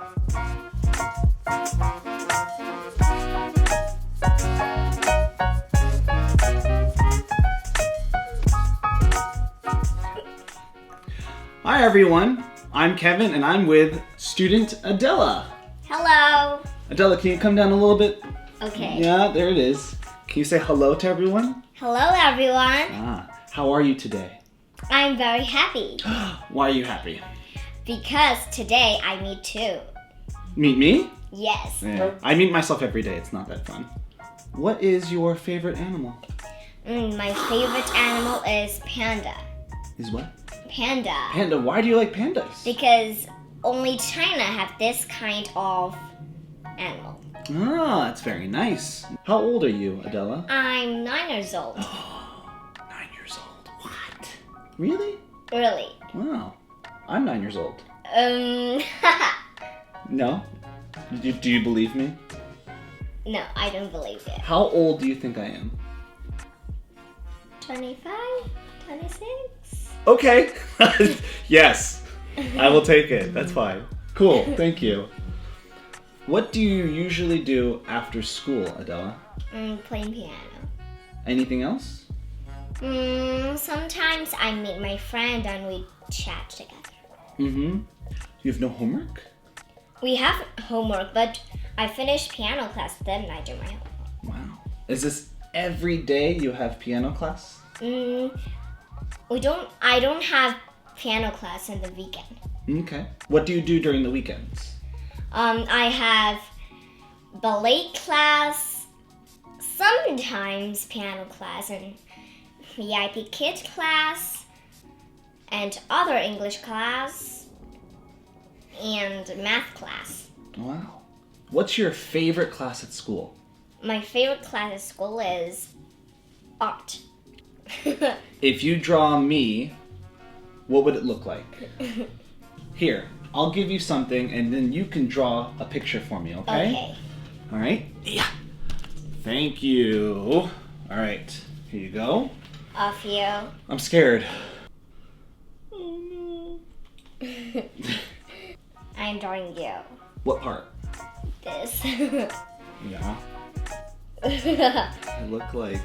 Hi everyone, I'm Kevin and I'm with Student Adela. Hello. Adela, can you come down a little bit? Okay. Yeah, there it is. Can you say hello to everyone? Hello everyone. How are you today? I'm very happy. Why are you happy? Because today I meet too. Meet me? Yes. Yeah. I meet myself every day, it's not that fun. What is your favorite animal? My favorite animal is panda. Is what? Panda. Panda, why do you like pandas? Because only China have this kind of animal. Ah, that's very nice. How old are you, Adela? I'm 9 years old. 9 years old. What? Really? Really? Wow. I'm 9 years old. No? Do you believe me? No, I don't believe it. How old do you think I am? 25? 26? Okay. Yes. I will take it. That's fine. Cool. Thank you. What do you usually do after school, Adela? Playing piano. Anything else? Sometimes I meet my friend and we chat together. Mm-hmm. You have no homework? We have homework, but I finish piano class, then I do my homework. Wow. Is this every day you have piano class? I don't have piano class in the weekend. Okay. What do you do during the weekends? I have ballet class, sometimes piano class, and VIPKid class, and other English class, and math class. Wow. What's your favorite class at school? My favorite class at school is art. If you draw me, what would it look like? Here, I'll give you something and then you can draw a picture for me, okay? Okay. All right? Yeah. Thank you. All right, here you go. Of you. I'm scared. Oh no. I'm drawing you. What part? This. Yeah. I look like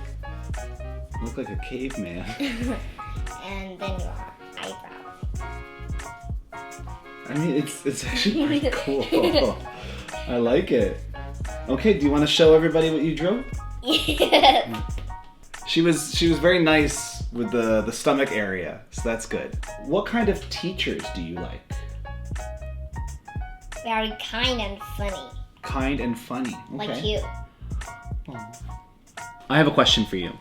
a caveman. And then your eyebrow. I mean, it's actually pretty cool. I like it. Okay, do you want to show everybody what you drew? Yes. She was very nice with the stomach area, so that's good. What kind of teachers do you like? Very kind and funny. Kind and funny. Okay. Like you. Oh. I have a question for you.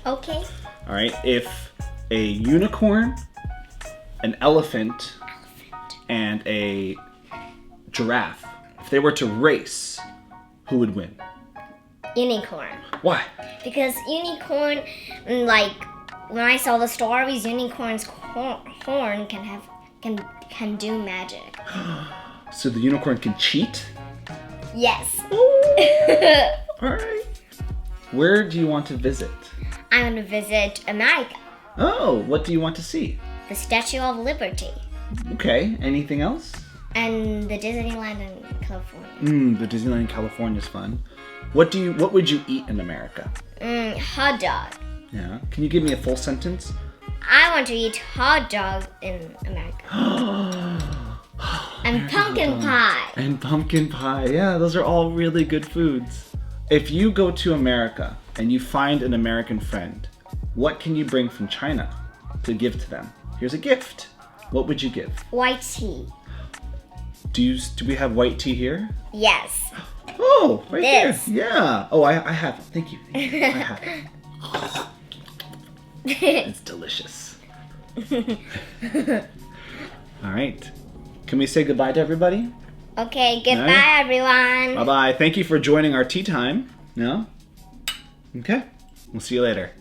Okay. All right, if a unicorn, an elephant, and a giraffe, if they were to race, who would win? Unicorn. Why? Because unicorn, like when I saw the stories, unicorn's horn can do magic. So the unicorn can cheat? Yes. All right. Where do you want to visit? I want to visit America. Oh, what do you want to see? The Statue of Liberty. Okay, anything else? And the Disneyland in California. The Disneyland in California is fun. What would you eat in America? Hot dog. Yeah. Can you give me a full sentence? I want to eat hot dog in America. And pumpkin pie. And pumpkin pie. Yeah, those are all really good foods. If you go to America and you find an American friend, what can you bring from China to give to them? Here's a gift. What would you give? White tea. Do we have white tea here? Yes. Oh, right This. there. Yeah. Oh, I have it. Thank you. I have it. It's delicious. All right. Can we say goodbye to everybody? Okay, goodbye, Right. everyone. Bye-bye. Thank you for joining our tea time. No? Okay. We'll see you later.